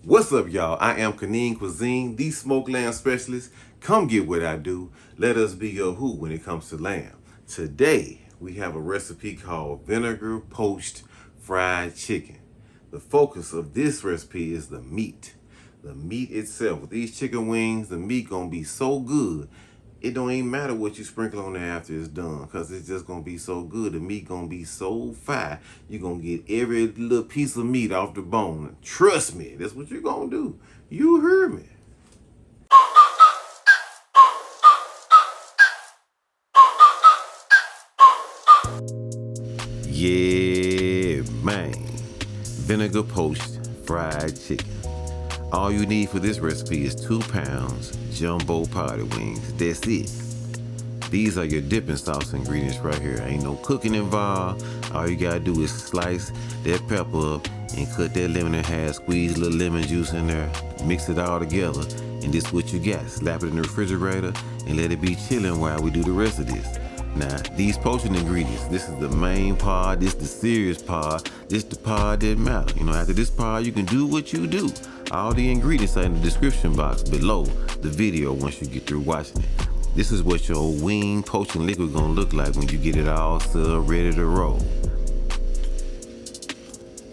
What's up, y'all? I am Kanin Cuisine, the smoked lamb specialist. Come get what I do. Let us be your who when it comes to lamb. Today, we have a recipe called vinegar poached fried chicken. The focus of this recipe is the meat. The meat itself. With these chicken wings, the meat gonna be so good. It don't even matter what you sprinkle on there after it's done, because it's just gonna be so good. The meat gonna be so fine. You're gonna get every little piece of meat off the bone. Trust me, that's what you're gonna do. You heard me. Yeah, man. Vinegar poached fried chicken. All you need for this recipe is 2 pounds jumbo powder wings. That's it. These are your dipping sauce ingredients right here. Ain't no cooking involved. All you gotta do is slice that pepper up and cut that lemon in half, squeeze a little lemon juice in there, mix it all together, and this is what you got. Slap it in the refrigerator and let it be chilling while we do the rest of this. Now, these poaching ingredients, this is the main part, this the serious part, this the part that matter. You know, after this part, you can do what you do. All the ingredients are in the description box below the video once you get through watching it. This is what your wing poaching liquid gonna look like when you get it all set up, ready to roll.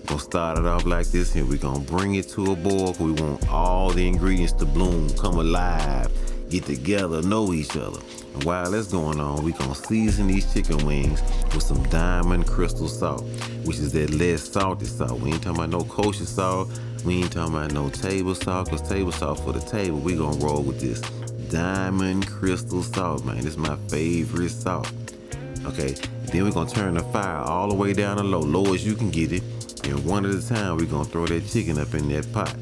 Gonna start it off like this here. We're gonna bring it to a boil because we want all the ingredients to bloom, come alive, get together, know each other. And while that's going on, we're gonna season these chicken wings with some diamond crystal salt, which is that less salty salt. We ain't talking about no kosher salt. We ain't talking about no table salt, because table salt for the table. We gonna roll with this diamond crystal salt, man. This is my favorite salt. Okay, then we're gonna turn the fire all the way down to low as you can get it. And one at a time, we're gonna throw that chicken up in that pot.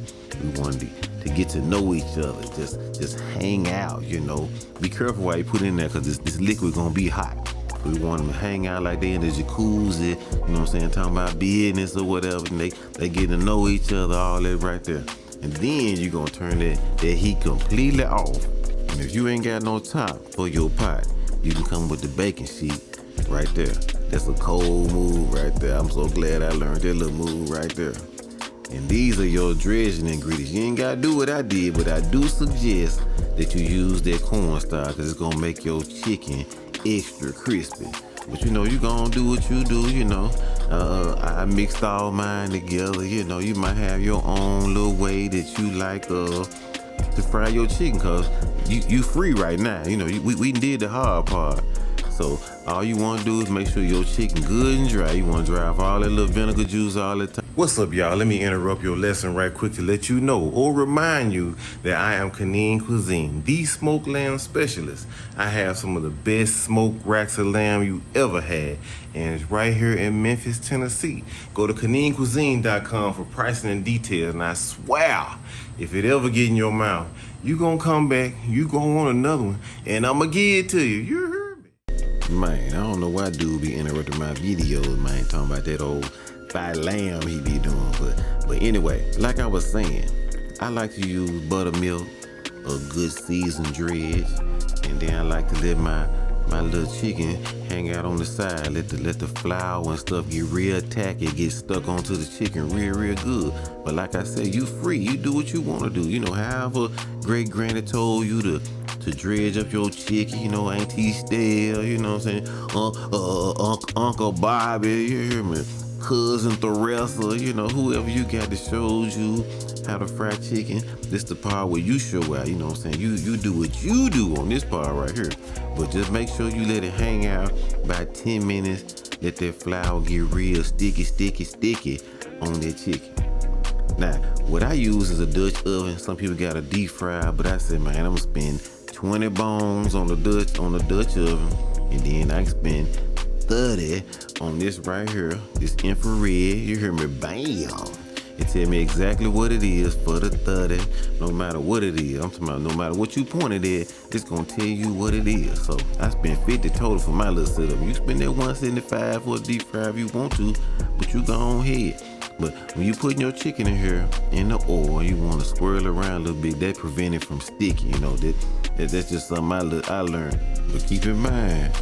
We want to get to know each other, just hang out, you know. Be careful while you put it in there, because this liquid gonna be hot. We want them to hang out like they in the jacuzzi, you know what I'm saying, talking about business or whatever, and they get to know each other, all that right there. And then you're gonna turn that heat completely off. And if you ain't got no top for your pot, you can come with the baking sheet right there. That's a cold move right there. I'm so glad I learned that little move right there. And these are your dredging ingredients. You ain't gotta do what I did, but I do suggest that you use that cornstarch, because it's gonna make your chicken extra crispy. But you know, you gonna do what you do, you know. I mixed all mine together, you know. You might have your own little way that you like to fry your chicken, because you free right now. You know, we did the hard part. So all you want to do is make sure your chicken good and dry. You want to dry off all that little vinegar juice all the time. What's up, y'all? Let me interrupt your lesson right quick to let you know or remind you that I am Kanin Cuisine, the smoked lamb specialist. I have some of the best smoked racks of lamb you ever had, and it's right here in Memphis, Tennessee. Go to kanincuisine.com for pricing and details, and I swear, if it ever get in your mouth, you gonna come back, you gonna want another one, and I'm gonna give it to you. You heard? Man, I don't know why dude be interrupting my videos, man, talking about that old fried lamb he be doing. But anyway, like I was saying, I like to use buttermilk, a good seasoned dredge, and then I like to let my little chicken hang out on the side. Let the flour and stuff get real tacky, get stuck onto the chicken real good. But like I said, you free. You do what you want to do. You know, however great granny told you to dredge up your chicken, you know, Auntie Stell, you know what I'm saying? Uncle Bobby, you hear me? Cousin Theresa, you know, whoever you got that shows you how to fry chicken. This the part where you show out, you know what I'm saying? You do what you do on this part right here. But just make sure you let it hang out about 10 minutes. Let that flour get real sticky on that chicken. Now, what I use is a Dutch oven. Some people got a deep fry, but I said, man, I'm gonna spend 20 bones on the Dutch oven, and then I can spend 30 on this right here, this infrared. You hear me? Bam! It tell me exactly what it is for the 30, no matter what it is. I'm talking about no matter what you pointed at, it's gonna tell you what it is. So I spent 50 total for my little setup. You spend that 175 for a deep fry if you want to, but you go on ahead. But when you putting your chicken in here in the oil, you want to swirl around a little bit. That prevent it from sticking. You know, that's just something I learned. But keep in mind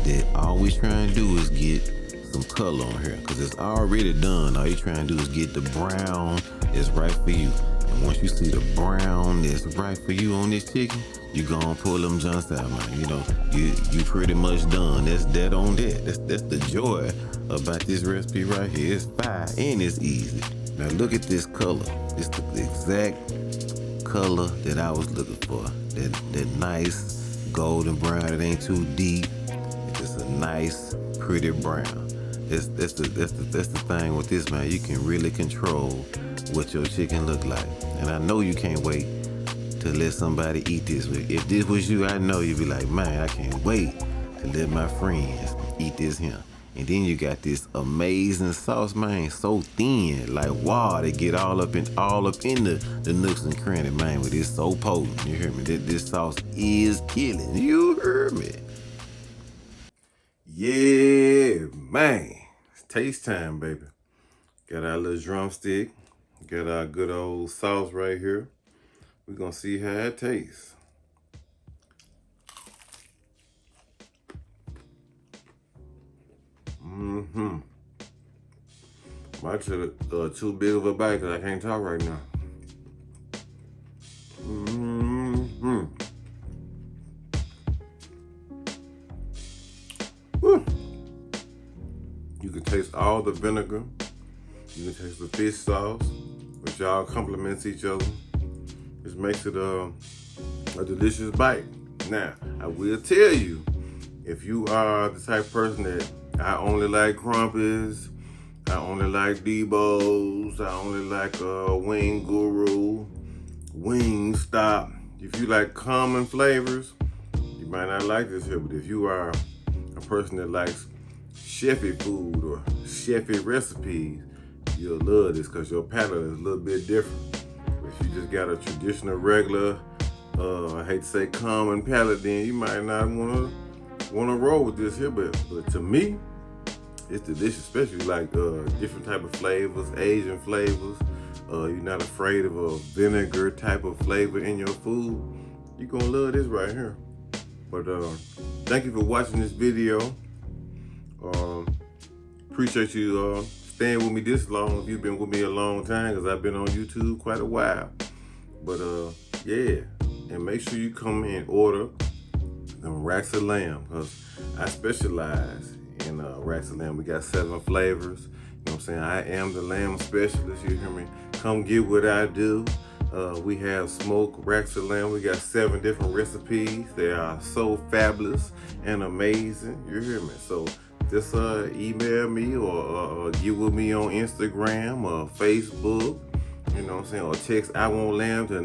that all we trying to do is get some color on here, because it's already done. All you trying to do is get the brown that's right for you. And once you see the brown that's right for you on this chicken, you gonna pull them joints out, man. You know, you pretty much done. That's that on that. That's the joy about this recipe right here. It's fire and it's easy. Now look at this color. It's the exact color that I was looking for. That nice golden brown. It ain't too deep. It's just a nice, pretty brown. That's the thing with this, man. You can really control what your chicken look like. And I know you can't wait to let somebody eat this. If this was you, I know you'd be like, man, I can't wait to let my friends eat this here. And then you got this amazing sauce, man, so thin, like wow, they get all up in the nooks and crannies, man, but it's so potent. You hear me? This sauce is killing. You heard me? Yeah, man. It's taste time, baby. Got our little drumstick. Got our good old sauce right here. We're gonna see how it tastes. Might take too big of a bite because I can't talk right now. Woo. You can taste all the vinegar. You can taste the fish sauce, which all complements each other. This makes it a delicious bite. Now, I will tell you, if you are the type of person that I only like crumpets, I only like Debo's, I only like Wing Guru, Wing Stop. If you like common flavors, you might not like this here, but if you are a person that likes chefy food or chefy recipes, you'll love this because your palate is a little bit different. If you just got a traditional, regular, I hate to say common palate, then you might not want to roll with this here. But to me, it's delicious, especially like different type of flavors, Asian flavors. You're not afraid of a vinegar type of flavor in your food. You're gonna love this right here. But thank you for watching this video. Appreciate you staying with me this long. If you've been with me a long time, because I've been on YouTube quite a while. But yeah, and make sure you come and order them racks of lamb, because I specialize in racks of lamb. We got 7 flavors. You know what I'm saying? I am the lamb specialist. You hear me? Come get what I do. We have smoked racks of lamb. We got 7 different recipes. They are so fabulous and amazing. You hear me? So just email me or get with me on Instagram or Facebook. You know what I'm saying? Or text I Want Lamb to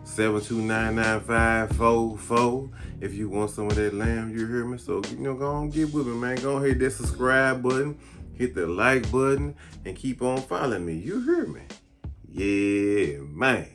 901-729-9544 if you want some of that lamb. You hear me? So, you know, go on, get with me, man. Go ahead, hit that subscribe button, hit the like button, and keep on following me. You hear me? Yeah, man.